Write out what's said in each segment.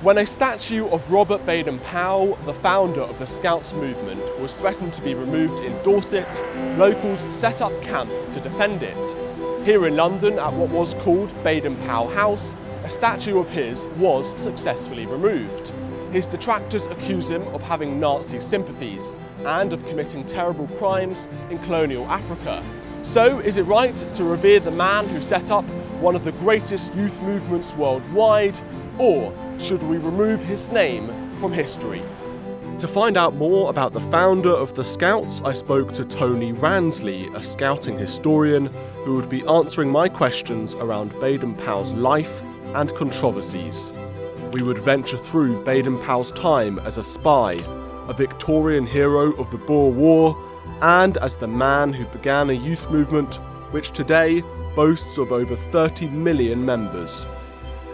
When a statue of Robert Baden-Powell, the founder of the Scouts movement, was threatened to be removed in Dorset, locals set up camp to defend it. Here in London, at what was called Baden-Powell House, a statue of his was successfully removed. His detractors accuse him of having Nazi sympathies and of committing terrible crimes in colonial Africa. So, is it right to revere the man who set up one of the greatest youth movements worldwide, or should we remove his name from history? To find out more about the founder of the Scouts, I spoke to Tony Ransley, a scouting historian, who would be answering my questions around Baden-Powell's life and controversies. We would venture through Baden-Powell's time as a spy, a Victorian hero of the Boer War, and as the man who began a youth movement which today boasts of over 30 million members.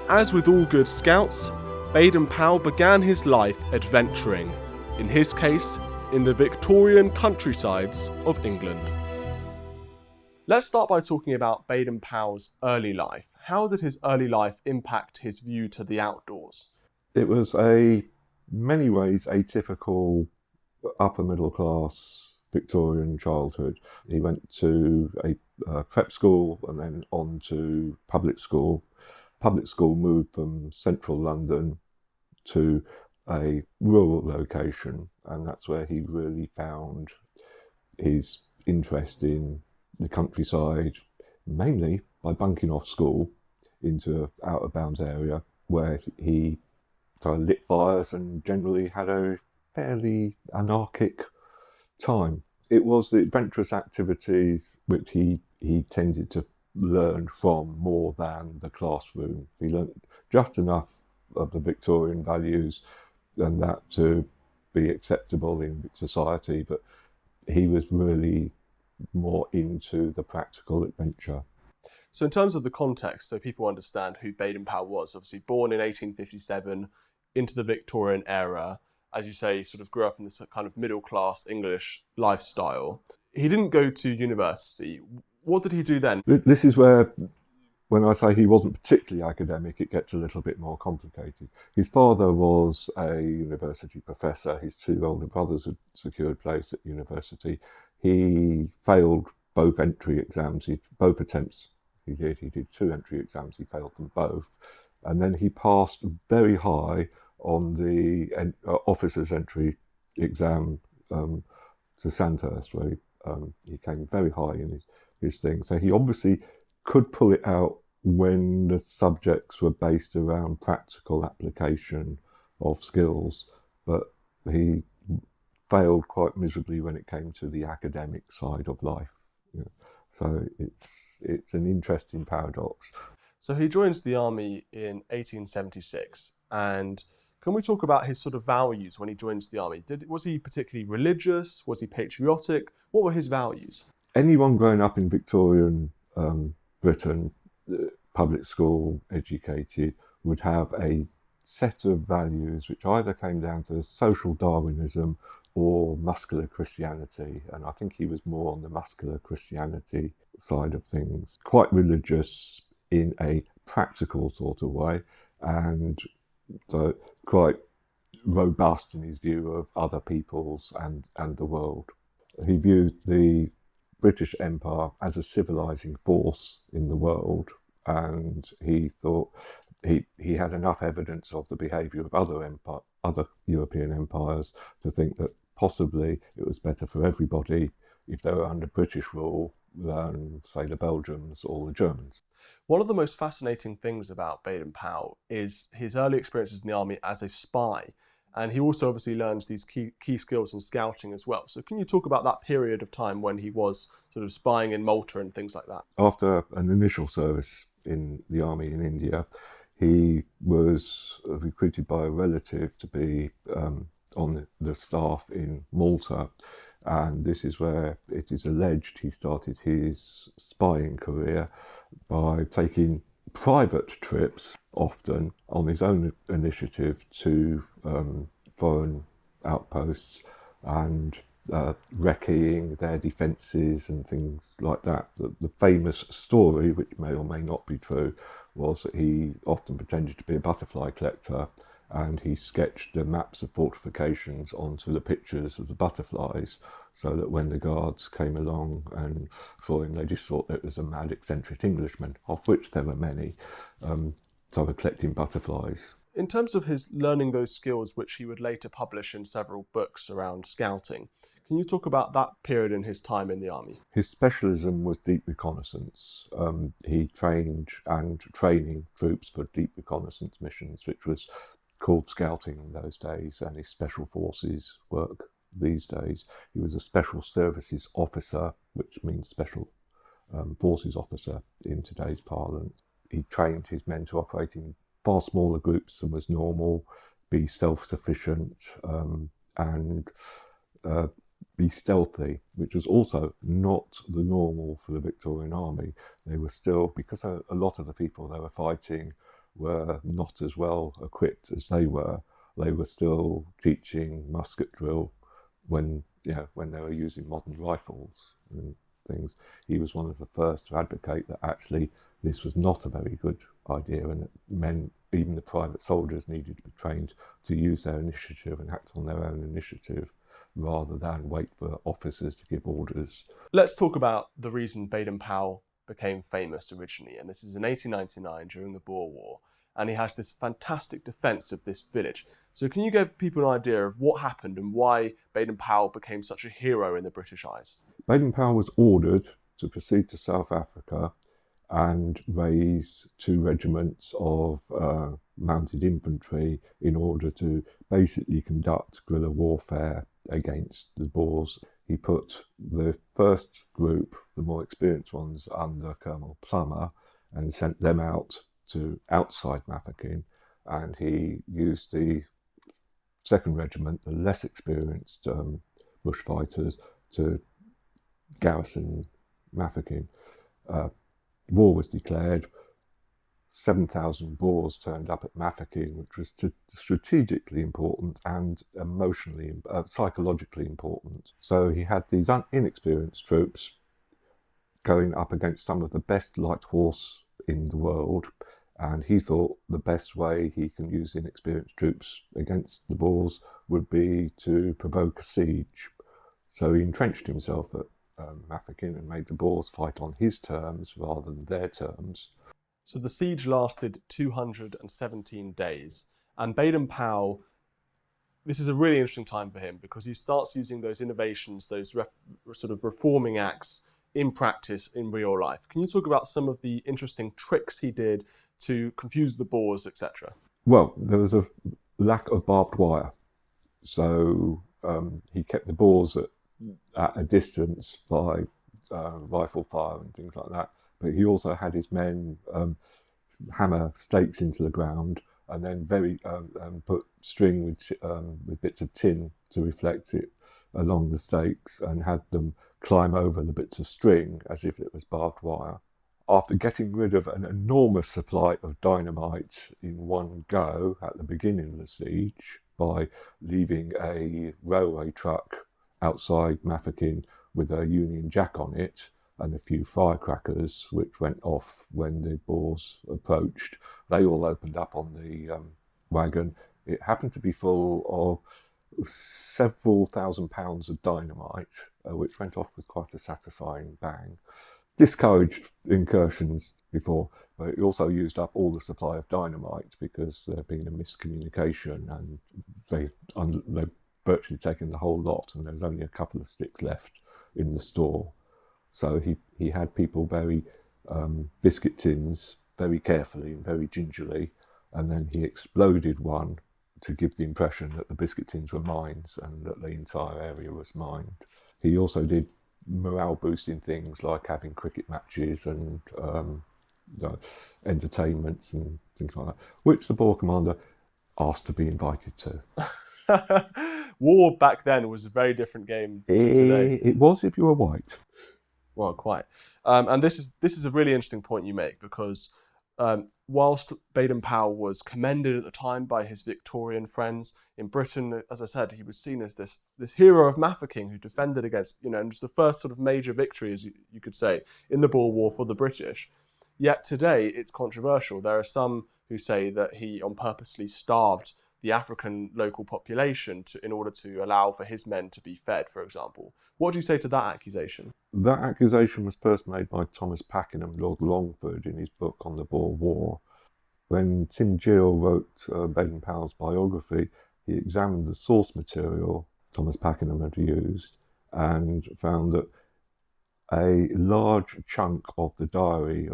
As with all good scouts, Baden-Powell began his life adventuring, in his case, in the Victorian countrysides of England. Let's start by talking about Baden-Powell's early life. How did his early life impact his view to the outdoors? It was many ways a typical upper middle class Victorian childhood. He went to a prep school and then on to public school. Public school moved from central London to a rural location, and that's where he really found his interest in the countryside, mainly by bunking off school into an out of bounds area where he lit fires and generally had a fairly anarchic time. It was the adventurous activities which he tended to learn from more than the classroom. He learned just enough of the Victorian values and that to be acceptable in society, but he was really more into the practical adventure. So in terms of the context, so people understand who Baden-Powell was, obviously born in 1857 into the Victorian era, as you say, sort of grew up in this kind of middle-class English lifestyle. He didn't go to university. What did he do then? This is where, when I say he wasn't particularly academic, it gets a little bit more complicated. His father was a university professor. His two older brothers had secured place at university. He failed both entry exams, both attempts he did. He did 2 entry exams, he failed them both. And then he passed very high on the officer's entry exam to Sandhurst, where he came very high in his thing. So he obviously could pull it out when the subjects were based around practical application of skills, but he failed quite miserably when it came to the academic side of life. Yeah. So it's an interesting paradox. So he joins the army in 1876, and can we talk about his sort of values when he joins the army? Was he particularly religious? Was he patriotic? What were his values? Anyone growing up in Victorian Britain, public school educated, would have a set of values which either came down to social Darwinism or muscular Christianity. And I think he was more on the muscular Christianity side of things, quite religious in a practical sort of way, and so quite robust in his view of other peoples and the world. He viewed the British Empire as a civilizing force in the world, and he thought he had enough evidence of the behaviour of other European empires to think that possibly it was better for everybody if they were under British rule than, say, the Belgians or the Germans. One of the most fascinating things about Baden-Powell is his early experiences in the army as a spy. And he also obviously learns these key skills in scouting as well. So can you talk about that period of time when he was sort of spying in Malta and things like that? After an initial service in the army in India, he was recruited by a relative to be on the staff in Malta. And this is where it is alleged he started his spying career by taking private trips, often on his own initiative, to foreign outposts and recceing their defences and things like that. The famous story, which may or may not be true, was that he often pretended to be a butterfly collector and he sketched the maps of fortifications onto the pictures of the butterflies, so that when the guards came along and saw him, they just thought it was a mad, eccentric Englishman, of which there were many. So we're collecting butterflies. In terms of his learning those skills, which he would later publish in several books around scouting, can you talk about that period in his time in the army? His specialism was deep reconnaissance. He trained and training troops for deep reconnaissance missions, which was called scouting in those days, and his special forces work these days. He was a special services officer, which means special forces officer in today's parlance. He trained his men to operate in far smaller groups than was normal, be self-sufficient, and be stealthy, which was also not the normal for the Victorian army. They were still, because a lot of the people they were fighting were not as well equipped as they were still teaching musket drill when they were using modern rifles and things. He was one of the first to advocate that actually this was not a very good idea, and that men, even the private soldiers, needed to be trained to use their initiative and act on their own initiative rather than wait for officers to give orders. Let's talk about the reason Baden-Powell became famous originally, and this is in 1899 during the Boer War, and he has this fantastic defence of this village. So can you give people an idea of what happened and why Baden-Powell became such a hero in the British eyes? Baden-Powell was ordered to proceed to South Africa and raise 2 regiments of mounted infantry in order to basically conduct guerrilla warfare against the Boers. He put the first group, the more experienced ones, under Colonel Plummer and sent them out to outside Mafeking, and he used the 2nd Regiment, the less experienced bushfighters, to garrison Mafeking. War was declared. 7,000 Boers turned up at Mafeking, which was strategically important and emotionally, psychologically important. So he had these inexperienced troops going up against some of the best light horse in the world, and he thought the best way he can use inexperienced troops against the Boers would be to provoke a siege. So he entrenched himself at Mafeking and made the Boers fight on his terms rather than their terms. So the siege lasted 217 days, and Baden-Powell, this is a really interesting time for him because he starts using those innovations, those sort of reforming acts in practice in real life. Can you talk about some of the interesting tricks he did to confuse the Boers, etc.? Well, there was a lack of barbed wire, so he kept the Boers at a distance by rifle fire and things like that. But he also had his men hammer stakes into the ground and then put string with bits of tin to reflect it along the stakes, and had them climb over the bits of string as if it was barbed wire. After getting rid of an enormous supply of dynamite in one go at the beginning of the siege by leaving a railway truck outside Mafeking with a Union Jack on it and a few firecrackers which went off when the Boers approached, they all opened up on the wagon. It happened to be full of several £1,000s of dynamite, which went off with quite a satisfying bang. Discouraged incursions before, but it also used up all the supply of dynamite because there had been a miscommunication, and they'd virtually taken the whole lot, and there was only a couple of sticks left in the store. So he had people bury biscuit tins very carefully and very gingerly, and then he exploded one to give the impression that the biscuit tins were mines and that the entire area was mined. He also did morale boosting things like having cricket matches and entertainments and things like that, which the Boer commander asked to be invited to. War back then was a very different game to today. It was if you were white. Well, quite. And this is a really interesting point you make, because whilst Baden-Powell was commended at the time by his Victorian friends in Britain, as I said, he was seen as this hero of Mafeking who defended against, and it was the first sort of major victory, as you could say, in the Boer War for the British. Yet today it's controversial. There are some who say that he on purposely starved the African local population in order to allow for his men to be fed, for example. What do you say to that accusation? That accusation was first made by Thomas Pakenham, Lord Longford, in his book on the Boer War. When Tim Gill wrote Baden-Powell's biography, he examined the source material Thomas Pakenham had used and found that a large chunk of the diary,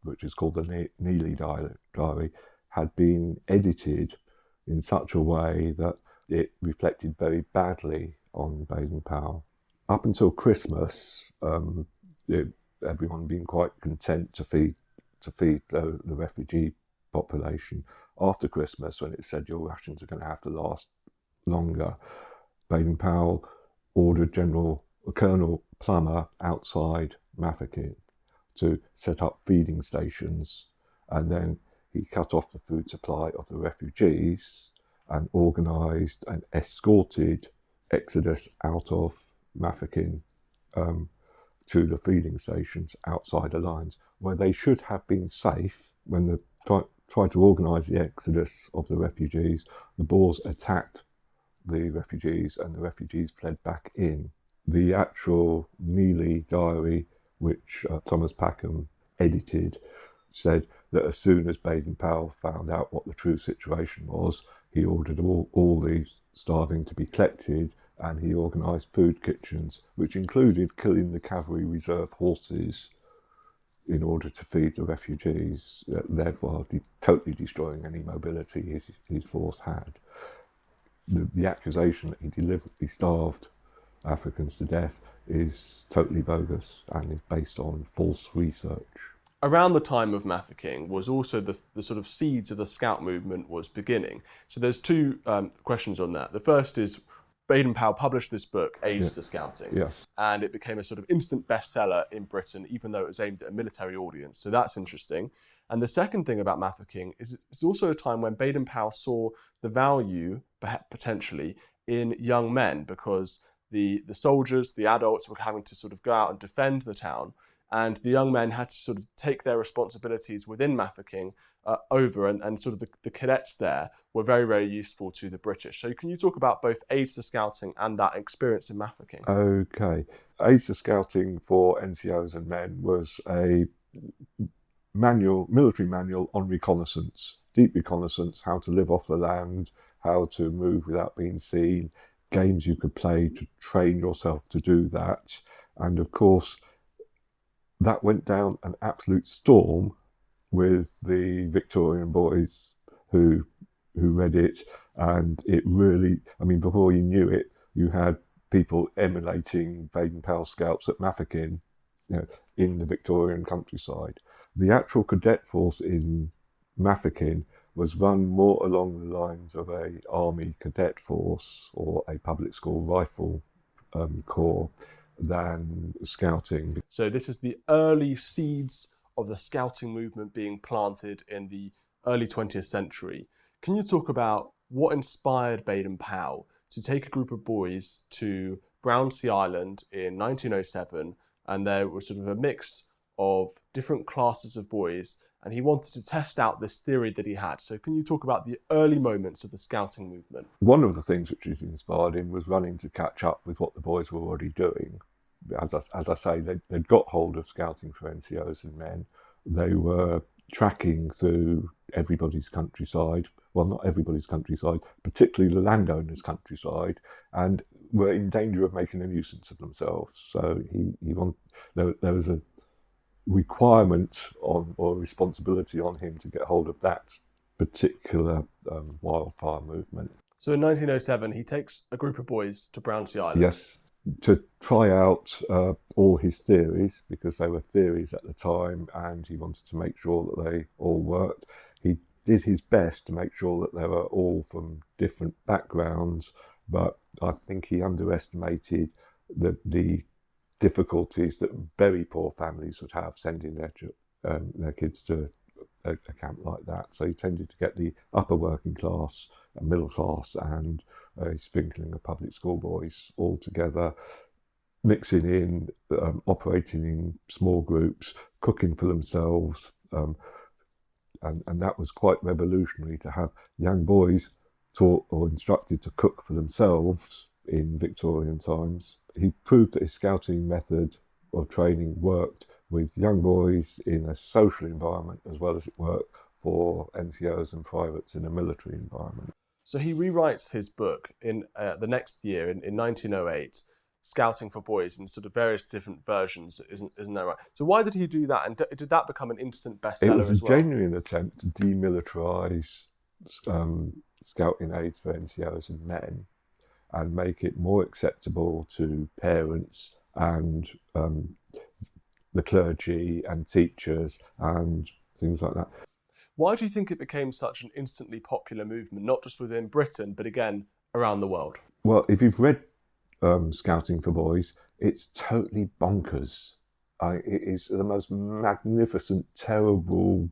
which is called the Neely diary, had been edited in such a way that it reflected very badly on Baden-Powell. Up until Christmas, everyone being quite content to feed the refugee population. After Christmas, when it said your rations are going to have to last longer, Baden-Powell ordered Colonel Plummer outside Mafeking to set up feeding stations, and then he cut off the food supply of the refugees and organised and escorted exodus out of Mafeking to the feeding stations outside the lines, where they should have been safe. When they tried to organise the exodus of the refugees, the Boers attacked the refugees and the refugees fled back in. The actual Neely diary, which Thomas Pakenham edited, said that as soon as Baden-Powell found out what the true situation was, he ordered all the starving to be collected, and he organised food kitchens, which included killing the cavalry reserve horses in order to feed the refugees, therefore totally destroying any mobility his force had. The accusation that he deliberately starved Africans to death is totally bogus and is based on false research. Around the time of Mafeking was also the sort of seeds of the Scout movement was beginning. So there's two questions on that. The first is, Baden-Powell published this book, Aids to Scouting, yes, and it became a sort of instant bestseller in Britain, even though it was aimed at a military audience. So that's interesting. And the second thing about Mafeking is it's also a time when Baden-Powell saw the value, potentially, in young men, because the soldiers, the adults, were having to sort of go out and defend the town, and the young men had to sort of take their responsibilities within Mafeking over, and sort of the cadets there were very, very useful to the British. So can you talk about both Aids to Scouting and that experience in Mafeking? Okay. Aids to Scouting for NCOs and men was a military manual on reconnaissance, deep reconnaissance, how to live off the land, how to move without being seen, games you could play to train yourself to do that. And of course, that went down an absolute storm with the Victorian boys who read it, and it really, I mean, before you knew it, you had people emulating Baden-Powell scouts at Mafeking, in the Victorian countryside. The actual cadet force in Mafeking was run more along the lines of a army cadet force or a public school rifle corps than scouting. So this is the early seeds of the scouting movement being planted in the early 20th century. Can you talk about what inspired Baden-Powell to take a group of boys to Brownsea Island in 1907, and there was sort of a mix of different classes of boys, and he wanted to test out this theory that he had. So can you talk about the early moments of the scouting movement? One of the things which was inspired him was running to catch up with what the boys were already doing. As I say, they'd got hold of scouting for NCOs and men. They were tracking through everybody's countryside, well, not everybody's countryside, particularly the landowners' countryside, and were in danger of making a nuisance of themselves. So there was a requirement on, or responsibility on him to get hold of that particular wildfire movement. So in 1907, he takes a group of boys to Brownsea Island. Yes, to try out all his theories, because they were theories at the time, and he wanted to make sure that they all worked. He did his best to make sure that they were all from different backgrounds, but I think he underestimated the difficulties that very poor families would have sending their kids to a camp like that. So he tended to get the upper working class, middle class, and a sprinkling of public school boys all together, mixing in, operating in small groups, cooking for themselves, and that was quite revolutionary, to have young boys taught or instructed to cook for themselves in Victorian times. He proved that his scouting method of training worked with young boys in a social environment as well as it worked for NCOs and privates in a military environment. So he rewrites his book in the next year, in 1908, Scouting for Boys, in sort of various different versions, isn't that right? So why did he do that, and did that become an instant bestseller as well? It was a genuine attempt to demilitarise scouting aids for NCOs and men and make it more acceptable to parents and the clergy and teachers and things like that. Why do you think it became such an instantly popular movement, not just within Britain, but again, around the world? Well, if you've read Scouting for Boys, it's totally bonkers. It is the most magnificent, terrible,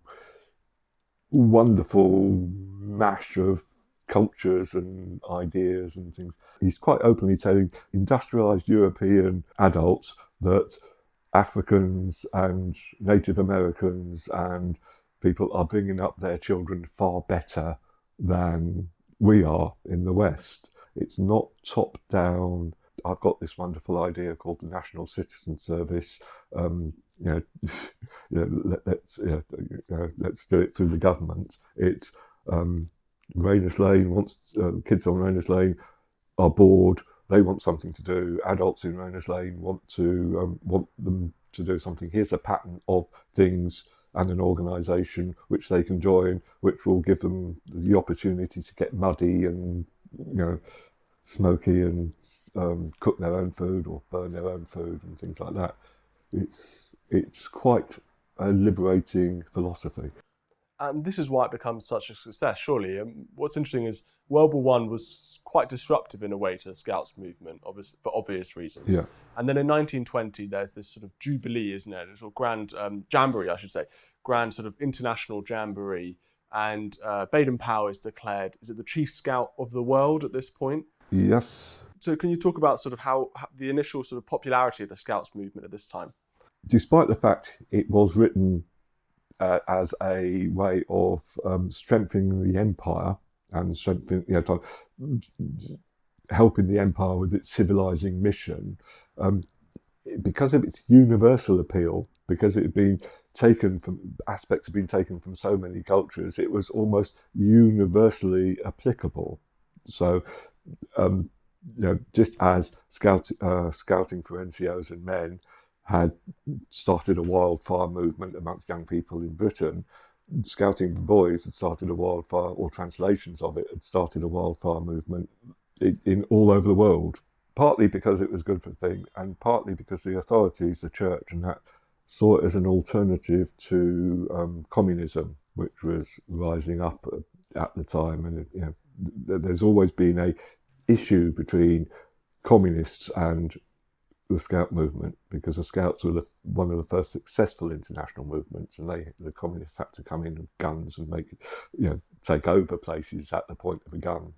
wonderful mash of cultures and ideas and things. He's quite openly telling industrialised European adults that Africans and Native Americans and people are bringing up their children far better than we are in the West. It's not top down. I've got this wonderful idea called the National Citizen Service. Let's do it through the government. It's Rayners Lane wants kids on Rayners Lane are bored. They want something to do. Adults in Rayners Lane want them to do something. Here's a pattern of things and an organisation which they can join, which will give them the opportunity to get muddy and smoky and cook their own food or burn their own food and things like that. It's quite a liberating philosophy. And this is why it becomes such a success, surely. What's interesting is World War I was quite disruptive in a way to the Scouts movement, for obvious reasons. Yeah. And then in 1920, there's this sort of jubilee, isn't it? It's a grand jamboree, I should say, grand sort of international jamboree. And Baden-Powell is declared, is it the chief scout of the world at this point? Yes. So can you talk about sort of how the initial sort of popularity of the Scouts movement at this time? Despite the fact it was written as a way of strengthening the empire and helping the empire with its civilizing mission, because of its universal appeal, because it had been aspects had been taken from so many cultures, it was almost universally applicable. So, just as scouting for NCOs and men had started a wildfire movement amongst young people in Britain, Scouting for Boys had started a wildfire, or translations of it had started a wildfire movement in all over the world, partly because it was good for things and partly because the authorities, the church and that, saw it as an alternative to communism, which was rising up at the time. And there's always been a issue between communists and the Scout movement, because the Scouts were one of the first successful international movements, and the communists had to come in with guns and take over places at the point of a gun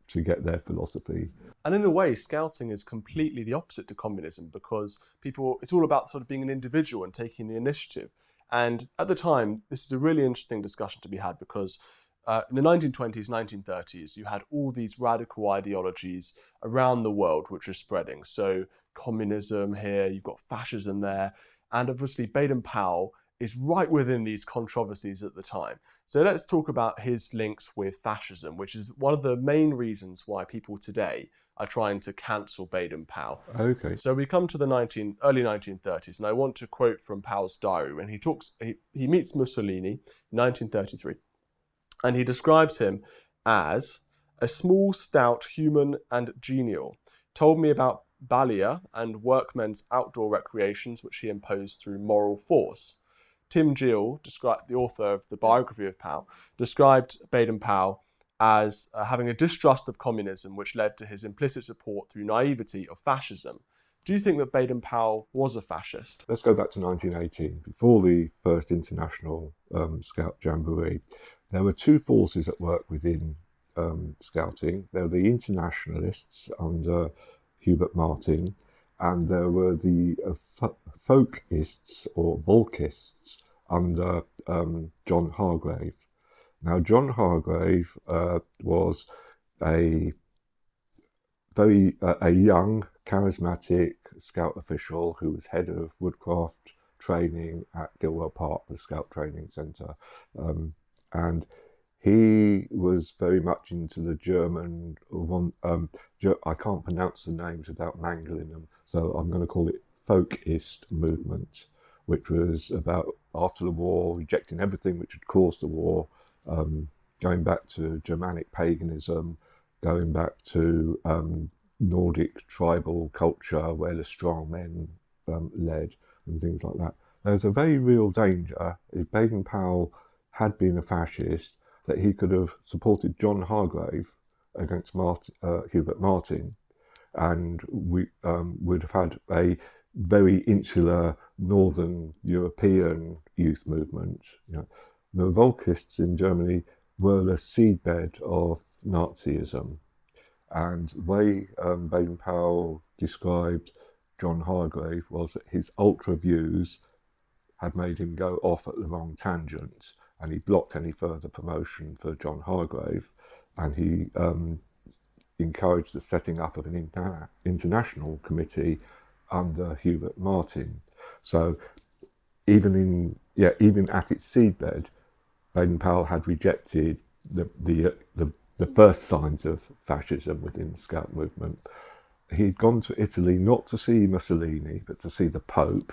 to get their philosophy. And in a way, Scouting is completely the opposite to communism, because it's all about sort of being an individual and taking the initiative. And at the time, this is a really interesting discussion to be had, because in the 1920s, 1930s, you had all these radical ideologies around the world which are spreading. So communism here, you've got fascism there, and obviously Baden-Powell is right within these controversies at the time. So let's talk about his links with fascism, which is one of the main reasons why people today are trying to cancel Baden-Powell. Okay. So we come to the early 1930s, and I want to quote from Powell's diary when he meets Mussolini in 1933, and he describes him as a small, stout, human and genial. Told me about Balia and workmen's outdoor recreations, which he imposed through moral force. Tim Gill, the author of the biography of Powell, described Baden-Powell as having a distrust of communism, which led to his implicit support through naivety of fascism. Do you think that Baden-Powell was a fascist? Let's go back to 1918, before the first international Scout Jamboree. There were two forces at work within Scouting. There were the internationalists under Hubert Martin, and there were the folkists or Volkists under John Hargrave. Now, John Hargrave was a a young, charismatic scout official who was head of woodcraft training at Gilwell Park, the Scout Training Centre, and he was very much into the German one. I can't pronounce the names without mangling them, so I'm going to call it folkist movement, which was about after the war, rejecting everything which had caused the war, going back to Germanic paganism, going back to Nordic tribal culture where the strong men led and things like that. There's a very real danger if Baden-Powell had been a fascist that he could have supported John Hargrave against Hubert Martin, and we would have had a very insular Northern European youth movement. You know, the Volkists in Germany were the seedbed of Nazism, and the way Baden-Powell described John Hargrave was that his ultra views had made him go off at the wrong tangent, and he blocked any further promotion for John Hargrave, and he encouraged the setting up of an international committee under Hubert Martin. So even at its seedbed, Baden-Powell had rejected the first signs of fascism within the Scout movement. He'd gone to Italy not to see Mussolini, but to see the Pope.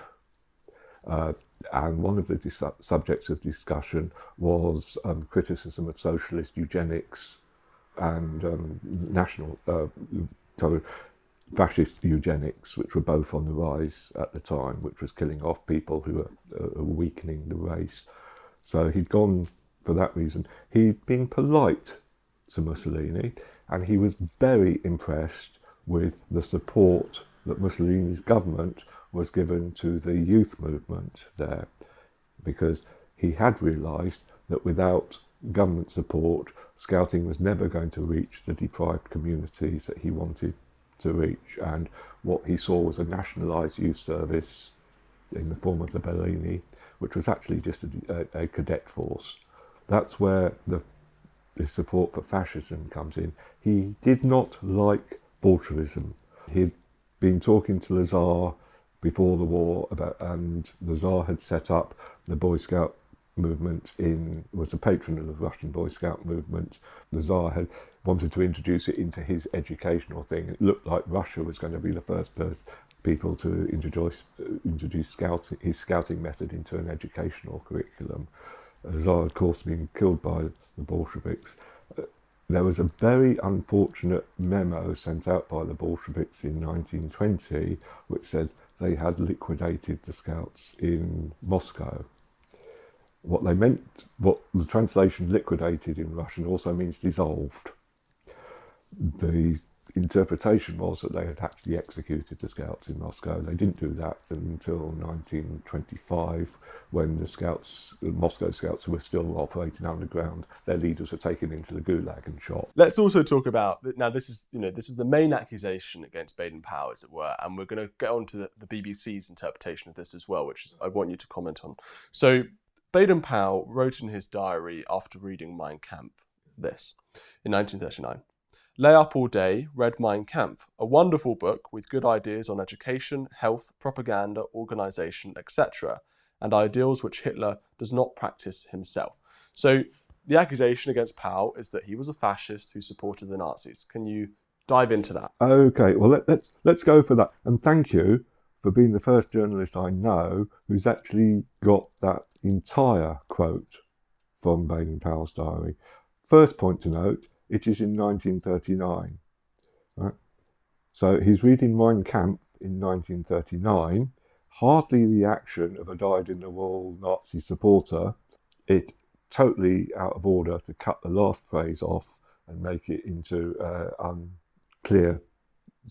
And one of the subjects of discussion was criticism of socialist eugenics and fascist eugenics, which were both on the rise at the time, which was killing off people who were weakening the race. So he'd gone for that reason. He'd been polite to Mussolini, and he was very impressed with the support that Mussolini's government was given to the youth movement there, because he had realised that without government support, Scouting was never going to reach the deprived communities that he wanted to reach, and what he saw was a nationalised youth service in the form of the Bellini, which was actually just a cadet force. That's where the support for fascism comes in. He did not like Bolshevism. He'd been talking to the Tsar before the war and the Tsar had set up the Boy Scout movement was a patron of the Russian Boy Scout movement. The Tsar had wanted to introduce it into his educational thing. It looked like Russia was going to be the first people to introduce his scouting method into an educational curriculum. The Tsar, of course, being killed by the Bolsheviks. There was a very unfortunate memo sent out by the Bolsheviks in 1920 which said they had liquidated the Scouts in Moscow. What the translation liquidated in Russian also means dissolved. The interpretation was that they had actually executed the Scouts in Moscow. They didn't do that until 1925, when the Moscow Scouts, who were still operating underground, their leaders were taken into the Gulag and shot. Let's also talk about, now this is the main accusation against Baden-Powell, as it were, and we're going to get on to the BBC's interpretation of this as well, which I want you to comment on. So Baden-Powell wrote in his diary after reading Mein Kampf this in 1939. Lay up all day, read Mein Kampf, a wonderful book with good ideas on education, health, propaganda, organisation, etc., and ideals which Hitler does not practice himself. So the accusation against Powell is that he was a fascist who supported the Nazis. Can you dive into that? Okay, well let's go for that. And thank you for being the first journalist I know who's actually got that entire quote from Baden-Powell's diary. First point to note, it is in 1939. Right? So he's reading Mein Kampf in 1939, hardly the action of a dyed-in-the-wool Nazi supporter. It totally out of order to cut the last phrase off and make it into unclear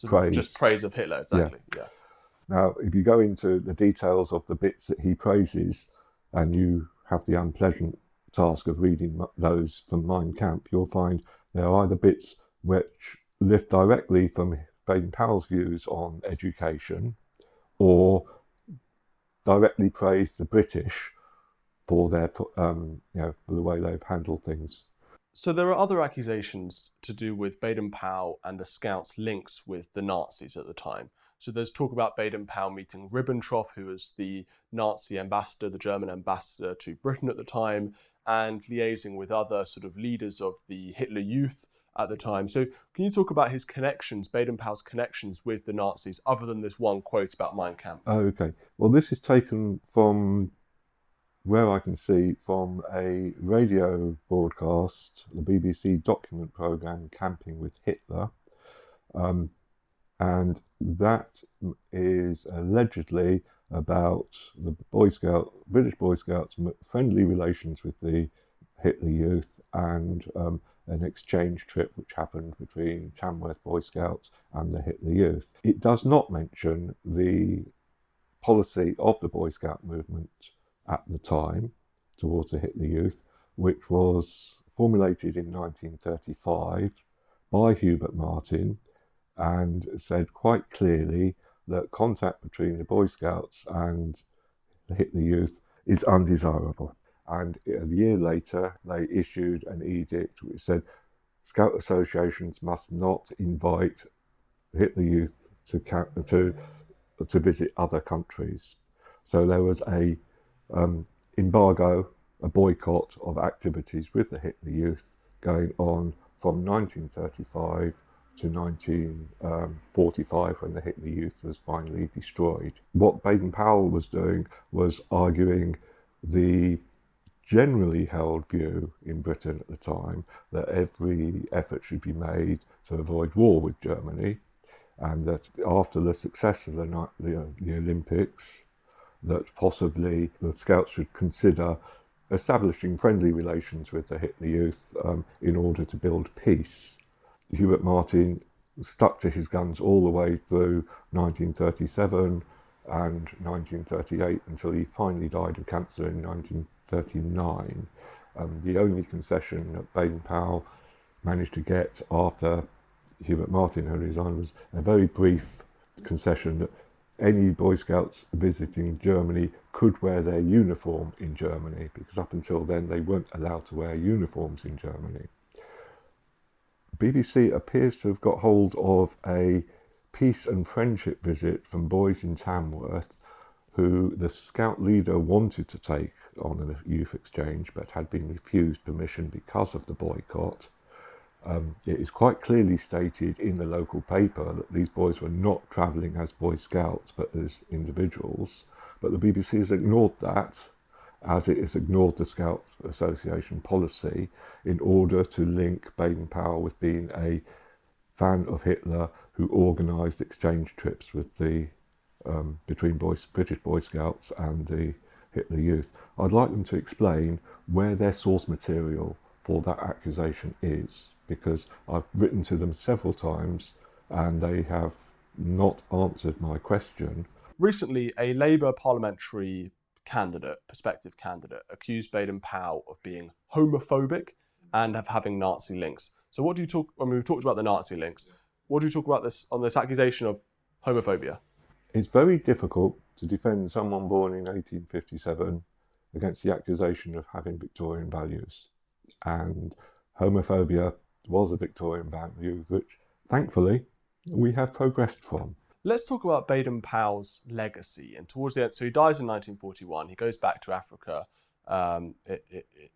praise. Just praise of Hitler, exactly. Yeah. Now, if you go into the details of the bits that he praises, and you have the unpleasant task of reading those from Mein Kampf, you'll find there are either bits which lift directly from Baden-Powell's views on education, or directly praise the British for their, for the way they've handled things. So there are other accusations to do with Baden-Powell and the Scouts' links with the Nazis at the time. So there's talk about Baden-Powell meeting Ribbentrop, who was the Nazi ambassador, the German ambassador to Britain at the time, and liaising with other sort of leaders of the Hitler Youth at the time. So can you talk about his connections, Baden-Powell's connections with the Nazis, other than this one quote about Mein Kampf? Okay. Well, this is taken from where I can see from a radio broadcast, the BBC document programme Camping with Hitler, and that is allegedly about the British Boy Scouts' friendly relations with the Hitler Youth and an exchange trip which happened between Tamworth Boy Scouts and the Hitler Youth. It does not mention the policy of the Boy Scout movement at the time towards the Hitler Youth, which was formulated in 1935 by Hubert Martin and said quite clearly that contact between the Boy Scouts and the Hitler Youth is undesirable. And a year later, they issued an edict which said Scout associations must not invite Hitler Youth to visit other countries. So there was a embargo, a boycott of activities with the Hitler Youth going on from 1935 to 1945, when the Hitler Youth was finally destroyed. What Baden-Powell was doing was arguing the generally held view in Britain at the time that every effort should be made to avoid war with Germany, and that after the success of the Olympics, that possibly the Scouts should consider establishing friendly relations with the Hitler Youth in order to build peace. Hubert Martin stuck to his guns all the way through 1937 and 1938 until he finally died of cancer in 1939. The only concession that Baden-Powell managed to get after Hubert Martin had resigned was a very brief concession that any Boy Scouts visiting Germany could wear their uniform in Germany, because up until then they weren't allowed to wear uniforms in Germany. BBC appears to have got hold of a peace and friendship visit from boys in Tamworth who the Scout leader wanted to take on a youth exchange but had been refused permission because of the boycott. It is quite clearly stated in the local paper that these boys were not travelling as Boy Scouts but as individuals, but the BBC has ignored that, as it has ignored the Scout Association policy in order to link Baden-Powell with being a fan of Hitler who organised exchange trips with the between British Boy Scouts and the Hitler Youth. I'd like them to explain where their source material for that accusation is, because I've written to them several times and they have not answered my question. Recently, a Labour parliamentary prospective candidate, accused Baden-Powell of being homophobic and of having Nazi links. So what do you talk, we've talked about the Nazi links, what do you talk about on this accusation of homophobia? It's very difficult to defend someone born in 1857 against the accusation of having Victorian values. And homophobia was a Victorian value which, thankfully, we have progressed from. Let's talk about Baden-Powell's legacy. And towards the end, so he dies in 1941. He goes back to Africa in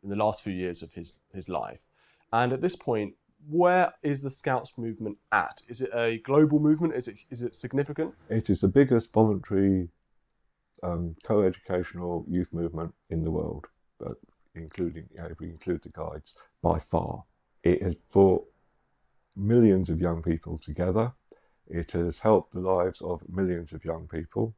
the last few years of his life. And at this point, where is the Scouts movement at? Is it a global movement? Is it significant? It is the biggest voluntary co-educational youth movement in the world, but including, if we include the guides, by far. It has brought millions of young people together. It has helped the lives of millions of young people.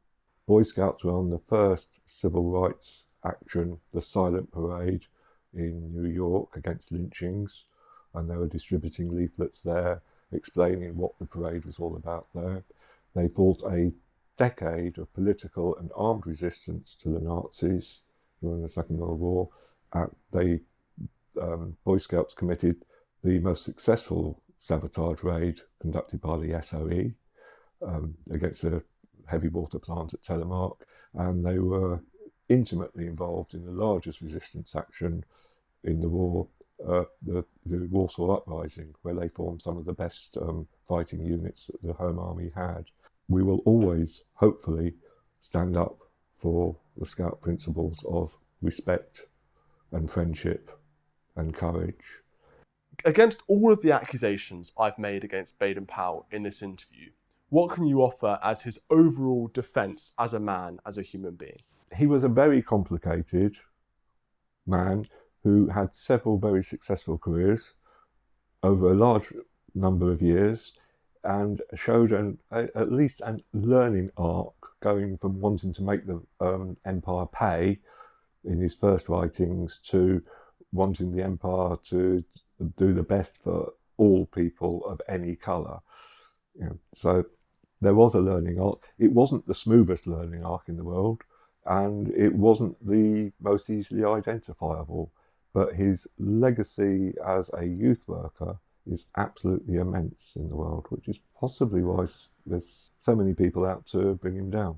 Boy Scouts were on the first civil rights action, the Silent Parade in New York against lynchings, and they were distributing leaflets there explaining what the parade was all about there. They fought a decade of political and armed resistance to the Nazis during the Second World War. Boy Scouts committed the most successful sabotage raid conducted by the SOE against a heavy water plant at Telemark, and they were intimately involved in the largest resistance action in the war the Warsaw Uprising, where they formed some of the best fighting units that the Home Army had. We will always, hopefully, stand up for the Scout principles of respect and friendship and courage. Against all of the accusations I've made against Baden-Powell in this interview, what can you offer as his overall defence as a man, as a human being? He was a very complicated man who had several very successful careers over a large number of years, and showed at least a learning arc, going from wanting to make the empire pay in his first writings to wanting the empire to do the best for all people of any colour. So there was a learning arc. It wasn't the smoothest learning arc in the world, and it wasn't the most easily identifiable, but his legacy as a youth worker is absolutely immense in the world, which is possibly why there's so many people out to bring him down.